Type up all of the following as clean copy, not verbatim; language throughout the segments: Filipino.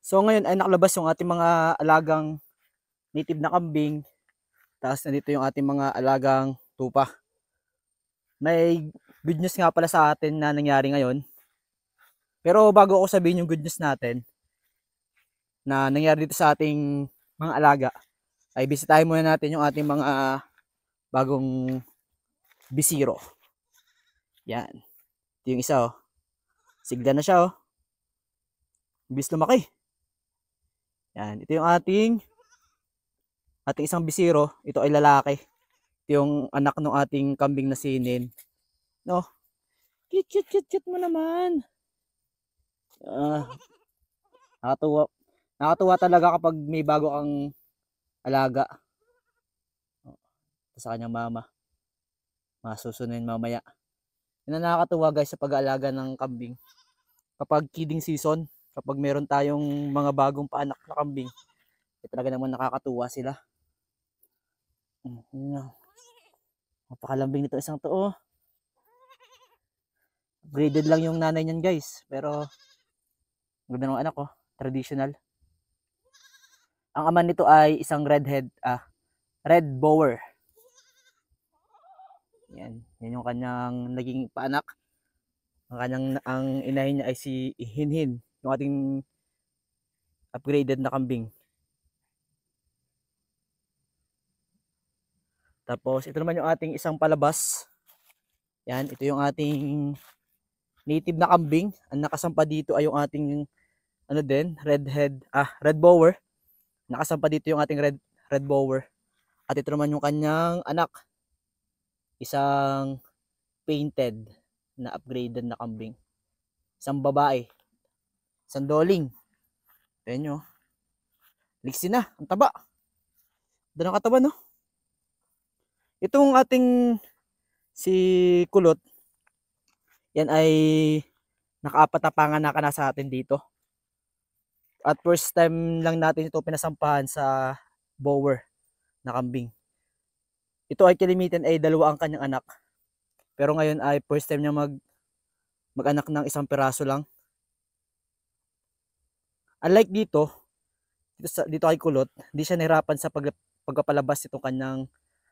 So ngayon ay nakalabas yung ating mga alagang native na kambing. Tapos nandito yung ating mga alagang tupa. May good news nga pala sa atin na nangyari ngayon. Pero bago ako sabihin yung good news natin na nangyari dito sa ating mga alaga, ay bisitahin muna natin yung ating mga bagong bisiro. Yan. Ito yung isa oh. Sigla na siya oh. Bis lumaki. Yan. Ito yung ating isang bisiro. Ito ay lalaki. Ito yung anak ng ating kambing na sinin. No? Cute mo naman. Nakatuwa. Nakatuwa talaga kapag may bago kang alaga. Sa kanyang mama. Masusunin mamaya. Yan ang nakakatuwa guys sa pag-aalaga ng kambing. Kapag kidding season, kapag meron tayong mga bagong paanak na kambing, talaga naman nakakatuwa sila. Napakalambing nito isang to oh. Graded lang yung nanay niyan guys, pero ganda ng anak ko, traditional. Ang ama nito ay isang red bower. Yan yung kanyang naging paanak. Ang inahin niya ay si Hinhin, yung ating upgraded na kambing. Tapos ito naman yung ating isang palabas. Yan, ito yung ating native na kambing. Ang nakasampa dito ay yung ating red bower. Nakasampa dito yung ating red bower. At ito naman yung kanyang anak. Isang painted na upgraded na kambing. Isang babae. Isang doling. Ayan nyo. Liksi na. Ang taba. Ganda ng katawan, no? Itong ating si Kulot, yan ay nakaapat na panganak na sa atin dito. At first time lang natin ito pinasampahan sa bower na kambing. Ito ay kilimitan ay 2 ang kanyang anak. Pero ngayon ay first time niya mag-anak ng isang piraso lang. Unlike dito kay Kulot, hindi siya nahirapan sa pagpapalabas itong kanyang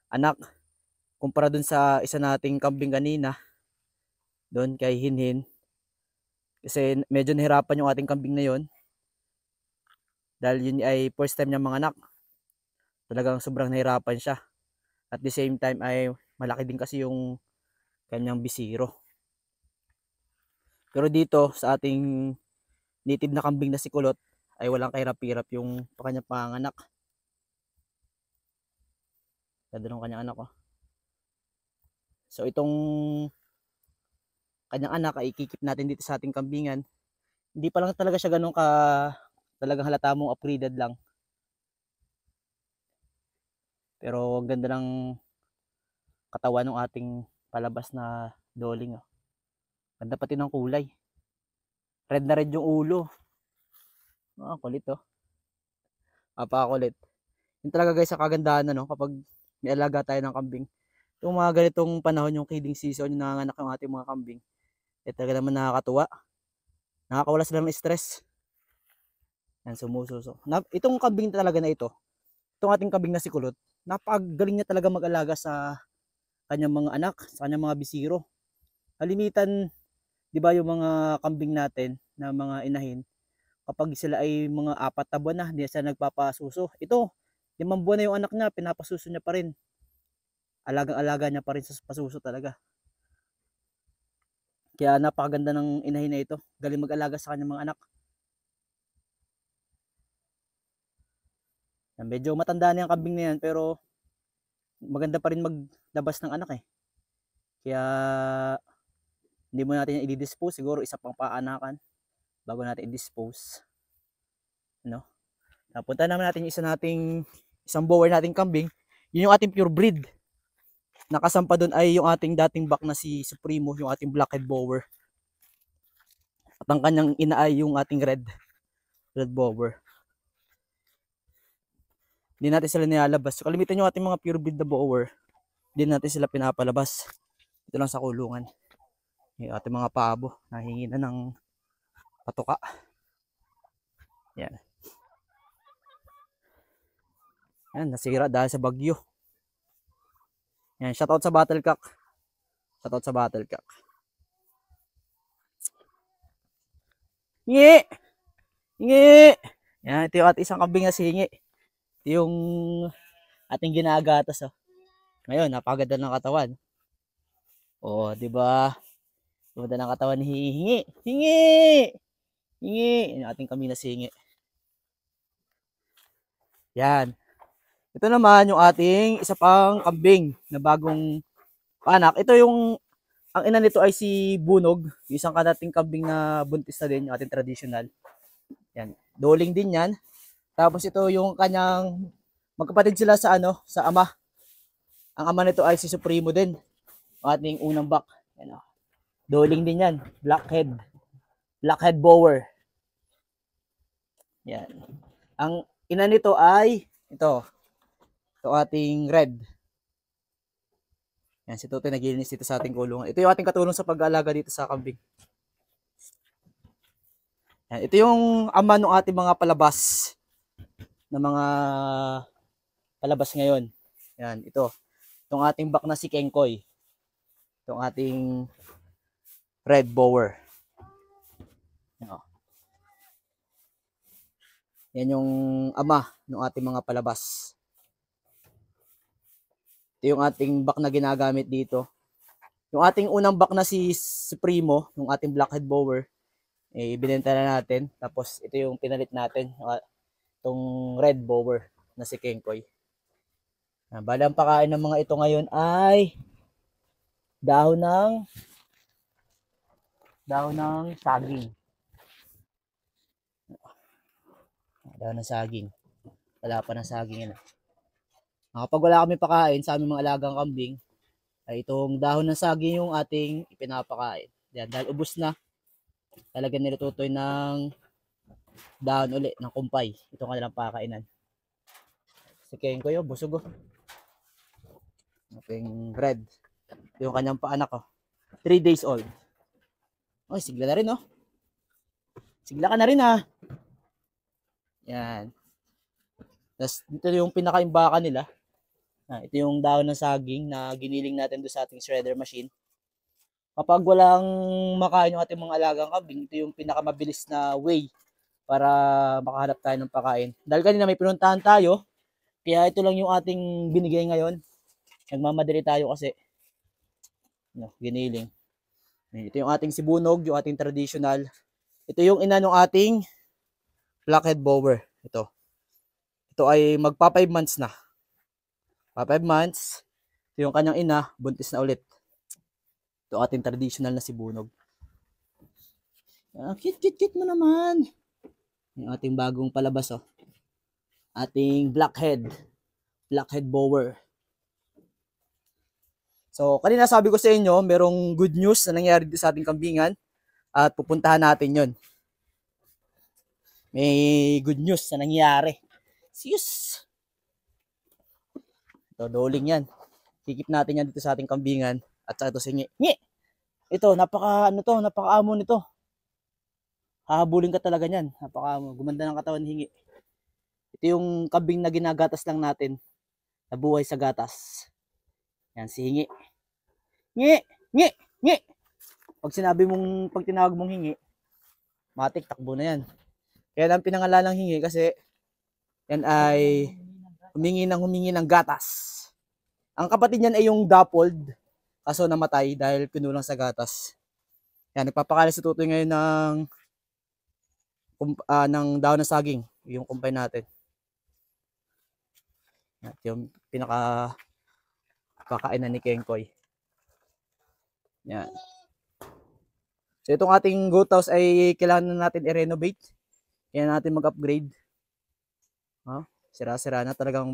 anak. Kumpara dun sa isa nating kambing kanina, doon kay Hinhin. Kasi medyo nahirapan yung ating kambing na yon. Dahil yun ay first time niya manganak. Talagang sobrang nahirapan siya. At the same time ay malaki din kasi yung kanyang bisiro. Pero dito sa ating native na kambing na si Kulot ay walang kahirap-hirap yung kanyang panganak. Ganda ng kanyang anak oh. So itong kanyang anak ay ikikip natin dito sa ating kambingan. Hindi pa lang talaga siya ganun talagang halata mong upgraded lang. Pero ang ganda ng katawan ng ating palabas na doling oh. Ganda pati ng kulay. Red na red yung ulo. Kulit oh. Apakakulit. Yun talaga guys sa kagandahan kapag may alaga tayo ng kambing. Yung mga ganitong panahon, yung kidding season, yung nanganganak ng ating mga kambing, talaga naman nakakatuwa. Nakakawala sila ng stress. Yan, sumususo. Itong kambing talaga na itong ating kambing na si Kulot, napakagaling niya talaga mag-alaga sa kanyang mga anak, sa kanyang mga bisiro. Kalimitan, di ba yung mga kambing natin na mga inahin, kapag sila ay mga 4 na buwan na, hindi sila nagpapasuso. Ito, 5 buwan na yung anak niya, pinapasuso niya pa rin. Alagang-alaga niya pa rin sa pasuso talaga. Kaya napakaganda ng inahin na ito. Galing mag-alaga sa kanyang mga anak. Yan, medyo matanda na yung kambing na yan, pero maganda pa rin maglabas ng anak eh. Kaya hindi mo natin i-dispose. Siguro isa pang paanakan bago natin i-dispose. No? Napunta naman natin isang bower nating kambing. Yun yung ating pure breed. Nakasampa doon ay yung ating dating back na si Supremo, yung ating blackhead bower. At ang kanyang ina ay yung ating red bower. Hindi natin sila nilalabas. So, kalimitan yung ating mga pure breed na bower, hindi natin sila pinapalabas. Ito lang sa kulungan. Yung ating mga pabo, nahingi na ng patuka. Yan. Yan, nasira dahil sa bagyo. Yan, shoutout sa Battlecock. Shoutout sa Battlecock. Hingi! Hingi! Yan, ito yung ating isang kambing na singi. Ito yung ating ginagatas. Oh. Ngayon, napakaganda ng katawan. Oh, di ba? Ganda ng katawan ni Hingi. Hingi! Hingi! Yung ating kambing na singi. Yan. Ito naman yung ating isa pang kambing na bagong anak. Ito yung, ang ina nito ay si Bunog. Yung isang kanating kambing na buntis na din, yung ating traditional. Yan. Doling din yan. Tapos ito yung kanyang, magkapatid sila sa ano, sa ama. Ang ama nito ay si Supremo din. Ang ating unang bak. Yan, oh. Doling din yan. Blackhead. Blackhead bower. Yan. Ang ina nito ay, ito ating red. Yan, si Totoy naglilinis dito sa ating kulungan. Ito yung ating katulong sa pag-aalaga dito sa kambing. Yan, ito yung ama ng ating mga palabas. Na mga palabas ngayon. Yan, ito. Itong ating bak na si Kengkoy. Itong ating red bower. Yan, yan yung ama ng ating mga palabas. Ito yung ating bak na ginagamit dito. Yung ating unang bak na si Supremo, yung ating blackhead bower, eh, binenta na natin. Tapos ito yung pinalit natin, itong red bower na si Kengkoy. Bali ang pakain ng mga ito ngayon ay dahon ng saging. Dahon ng saging. Wala pa ng saging yan. Kapag wala kami pakain sa aming mga alagang kambing, ay itong dahon ng saging yung ating ipinapakain. Yan, dahil ubos na, talaga nilututoy ng dahon uli, ng kumpay. Itong kanilang pakainan. Si Kengkoy, busog oh. Ating red. Ito yung kanyang paanak oh. 3 days old. Oh, sigla na rin oh. Sigla ka na rin ha. Yan. Tapos ito yung pinakaimbaka nila. Ito yung dahon ng saging na giniling natin doon sa ating shredder machine. Kapag walang makain yung ating mga alagang kambing, ito yung pinakamabilis na way para makahanap tayo ng pakain. Dahil kanina may pinuntahan tayo, kaya ito lang yung ating binigay ngayon. Nagmamadali tayo kasi giniling. Ito yung ating sibunog, yung ating traditional. Ito yung ina ng ating blackhead bower. Ito ay magpa 5 months na. Pa 5 months, ito yung kanyang ina, buntis na ulit. Ito ating traditional na sibunog. Cute mo naman. Yung ating bagong palabas oh. Ating blackhead bower. So, kanina sabi ko sa inyo, merong good news na nangyari dito sa ating kambingan at pupuntahan natin yon. May good news na nangyari. Sis! Ito, doling yan. Kikip natin yan dito sa ating kambingan. At sa ito singi. Ngi! Ito, napaka-amo nito. Hahabulin ka talaga niyan. Napaka-amo. Gumanda ng katawan hingi. Ito yung kambing na ginagatas lang natin. Nabuhay sa gatas. Yan, si hingi. Ngi! Ngi! Ngi! Pag tinawag mong hingi, matik, takbo na yan. Kaya lang pinangalan ng hingi kasi yan ay humingi ng gatas. Ang kapatid niyan ay yung dappled, kaso namatay dahil pinulang sa gatas. Yan, nagpapakain si Tutoy ngayon ng dahon ng saging, yung kumpay natin. At yung pinaka kakainan ni Kengkoy. Yan. So itong ating goat house ay kailangan natin i-renovate. Kaya natin mag-upgrade. Sira-sira na talagang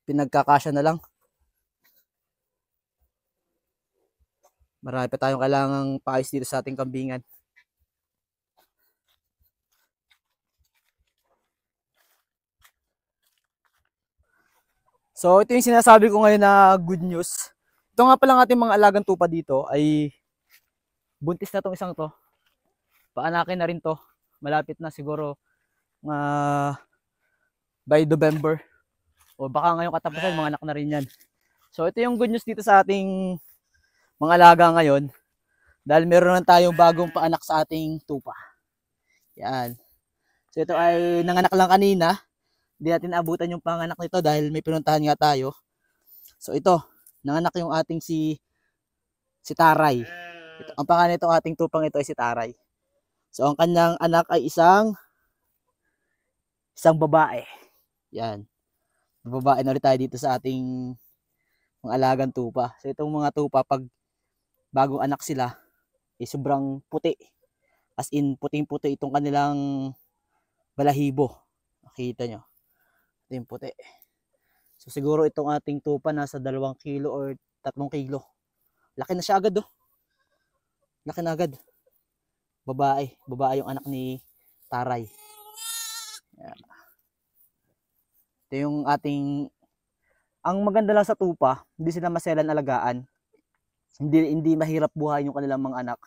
pinagkakasya na lang. Marami pa tayong kailangang paayos dito sa ating kambingan. So ito yung sinasabi ko ngayon na good news. Ito nga pala ating mga alagang tupa dito ay buntis na tong isang to. paanakin na rin to. Malapit na siguro by November. O baka ngayong katapusan, mga anak na rin yan. So ito yung good news dito sa ating mga alaga ngayon. Dahil meron na tayong bagong paanak sa ating tupa. Yan. So ito ay nanganak lang kanina. Hindi natin naabutan yung panganak nito dahil may pinuntahan nga tayo. So ito, nanganak yung ating si Taray. Ito, ang pangalan nitong ating tupang ito ay si Taray. So ang kanyang anak ay isang babae. Yan. Babae na ulit tayo dito sa ating mga alagang tupa. So itong mga tupa, pag bagong anak sila, sobrang puti. As in, puting-puti itong kanilang balahibo. Makita nyo. Ito yung puti. So siguro itong ating tupa nasa 2 kilo or 3 kilo. Laki na siya agad oh. Laki na agad. Babae. Babae yung anak ni Taray. Yan. Ito yung ating... Ang maganda lang sa tupa, hindi sila maselan alagaan. Hindi mahirap buhayin yung kanilang mga anak.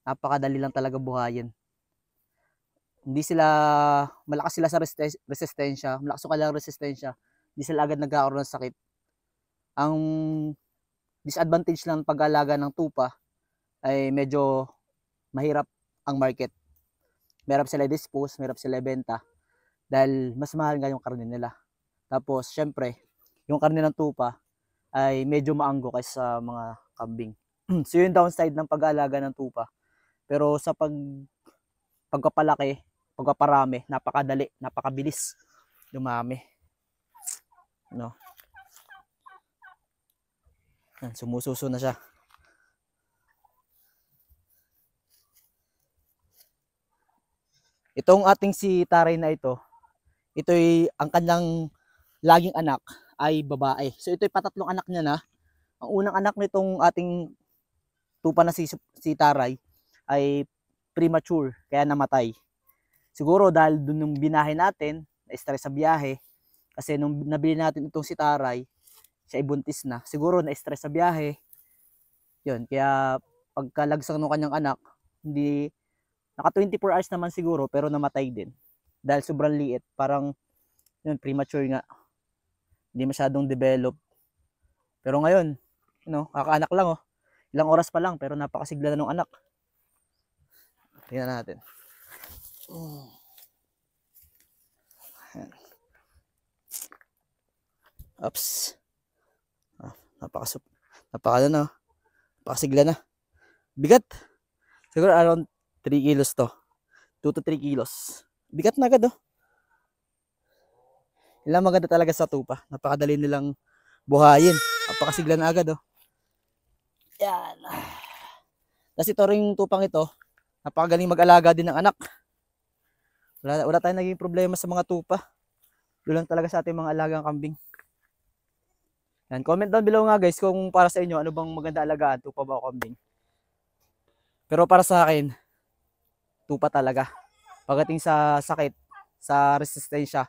Napakadali lang talaga buhayin. Hindi sila, malakas sila sa resistensya, malakas yung kanilang resistensya. Hindi sila agad nagkakaroon ng sakit. Ang disadvantage lang pag-alaga ng tupa ay medyo mahirap ang market. Mahirap sila dispose, mahirap sila benta dahil mas mahal nga yung karne nila. Tapos syempre, yung karne ng tupa ay medyo maanggo kaysa sa mga kambing. So yung downside ng pag-aalaga ng tupa. Pero sa pagkapalaki, pagkaparami, napakadali, napakabilis dumami. No? Yan, sumususo na siya. Itong ating si Taray na ito'y ang kanyang laging anak ay babae. So ito'y patatlong anak niya na. Ang unang anak nitong ating tupa na si Taray ay premature, kaya namatay. Siguro dahil dun nung binahe natin, na-stress sa biyahe, kasi nung nabili natin itong si Taray, siya ay buntis na. Siguro na-stress sa biyahe. Yun, kaya pagkalagsang ng kanyang anak, hindi, naka 24 hours naman siguro, pero namatay din. Dahil sobrang liit, parang yun, premature nga. Hindi masyadong develop. Pero ngayon, kakaanak lang oh. Ilang oras pa lang, pero napakasigla na ng anak. Tingnan natin. Oops. Napakasigla na. Bigat. Siguro around 3 kilos to. 2 to 3 kilos. Bigat na agad oh. Ilang maganda talaga sa tupa. Napakadali nilang buhayin. Napakasigla na agad oh. Yan. Tapos ito rin yung tupang ito. Napakagaling mag-alaga din ng anak. Wala tayong naging problema sa mga tupa. Doon lang talaga sa ating mga alagang kambing. Yan. Comment down below nga guys kung para sa inyo ano bang maganda alagaan, tupa ba o kambing. Pero para sa akin, tupa talaga. Pagdating sa sakit, sa resistensya,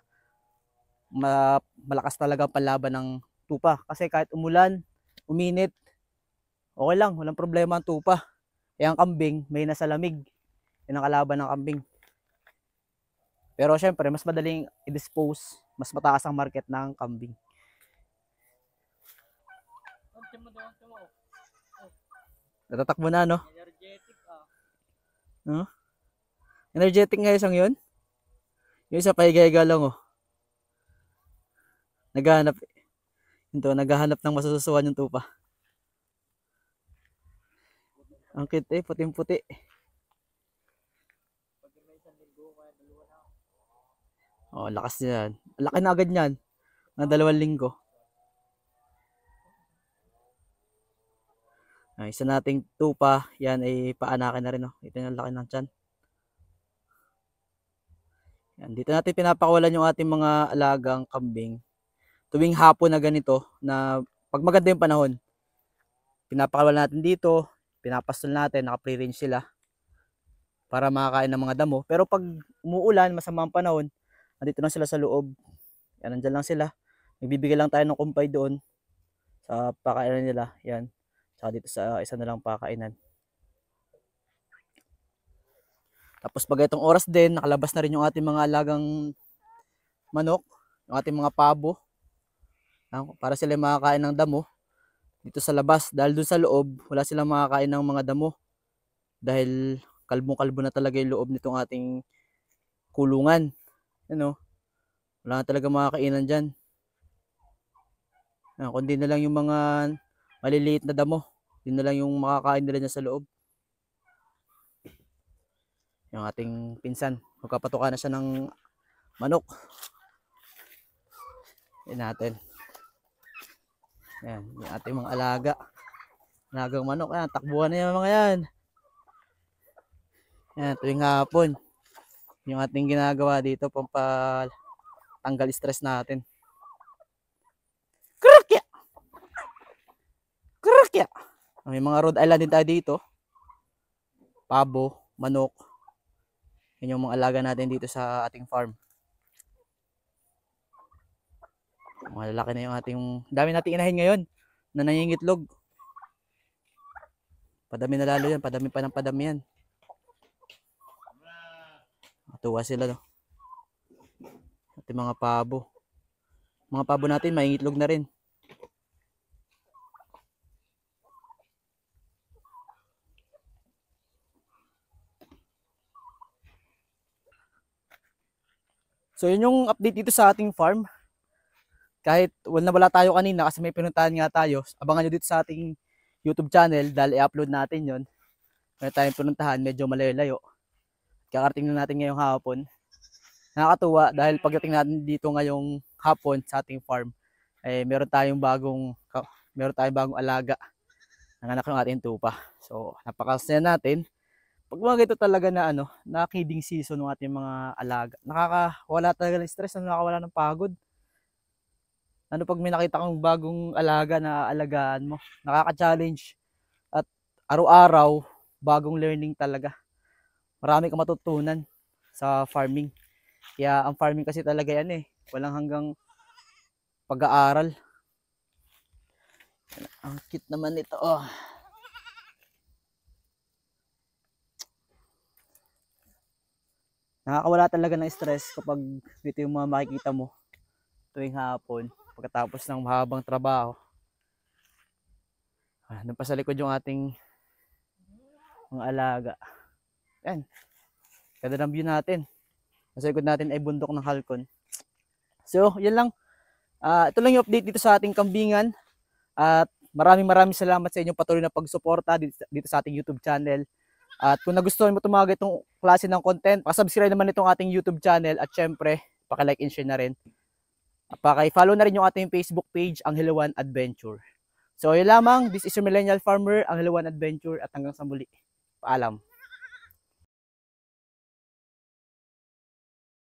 malakas talaga ang panlaban ng tupa. Kasi kahit umulan, uminit, okay lang, walang problema ang tupa. Eh ang kambing, may nasa lamig. Yan ang kalaban ng kambing. Pero syempre, mas madaling i-dispose, mas mataas ang market ng kambing. Natatakbo na, no? Energetic, no? Energetic nga isang yun. Yung isa pahiga-higa lang, oh. Naghahanap ng masususuan yung tupa. Ang cute puting-puti. Oh, lakas niyan. Laki na agad niyan. Ng 2 linggo. Ay, isa nating tupa, yan ay paanakin na rin, oh. Ito yung laki ng tiyan. Yan, dito natin pinapakawalan yung ating mga alagang kambing. Tuwing hapon na ganito, na pag maganda yung panahon, pinapakawalan natin dito, pinapastol natin, naka-free range sila para makakain ng mga damo. Pero pag umuulan, masama ang panahon, nandito lang sila sa loob. Yan, nandyan lang sila. Nagbibigay lang tayo ng kumpay doon sa pakainan nila. Yan. Saka dito sa isa na lang pakainan. Tapos pag itong oras din, nakalabas na rin yung ating mga alagang manok, yung ating mga pabo. Para sila makakain ng damo dito sa labas. Dahil dun sa loob, wala silang makakain ng mga damo. Dahil kalbong-kalbo na talaga yung loob nitong ating kulungan. Wala na talaga makakainan dyan. Kundi na lang yung mga maliliit na damo. Yun na lang yung makakain nila dyan sa loob. Yung ating pinsan, magpapatuka na siya ng manok. Yan natin. Yan, yung ating mga alagang manok. Yan, takbuhan na yung mga yan. Yan, tuwing hapon. Yung ating ginagawa dito, pampatanggal stress natin. Krukya! Krukya! May mga Rhode Island din tayo dito. Pabo, manok. Yan yung mga alaga natin dito sa ating farm. Malalaki na yung ating, dami nating inahin ngayon na nangingitlog. Padami na lalo yan, padami pa ng padami yan. Matuwa sila, no? Ating mga pabo. Mga pabo natin, maingitlog na rin. So yun yung update dito sa ating farm. Kahit wala tayo kanina kasi may pinuntahan nga tayo, abangan nyo dito sa ating YouTube channel dahil i-upload natin yon. May tayong pinuntahan, medyo malayo-layo. Kakarating na natin ngayong hapon. Nakakatuwa dahil pagdating natin dito ngayong hapon sa ating farm, meron tayong bagong alaga. Nanganak yung ating tupa. So napakasaya natin. Pag mga ganito talaga na kidding season ng ating mga alaga, nakakawala talaga ng stress, nakakawala ng pagod. Pag may nakita kang bagong alaga na alagaan mo, nakaka-challenge at araw-araw bagong learning talaga. Marami kang matutunan sa farming. Kaya ang farming kasi talaga yan walang hanggang pag-aaral. Ang cute naman ito. Nakakawala talaga ng stress kapag ito yung mga makikita mo tuwing hapon pagkatapos ng mahabang trabaho. Doon pa sa likod yung ating mga alaga. Yan. Ganda ng view natin. Sa likod natin ay bundok ng Halcon. So, yan lang. Ito lang yung update dito sa ating kambingan. At maraming salamat sa inyong patuloy na pagsuporta dito sa ating YouTube channel. At kung nagustuhan mo tumaga itong klase ng content, pakisubscribe naman itong ating YouTube channel. At syempre, paki-like and share na rin. Paki-follow na rin yung ating Facebook page, ang Hilawan Adventure. So, yun lamang. This is your Millennial Farmer, ang Hilawan Adventure. At hanggang sa muli. Paalam.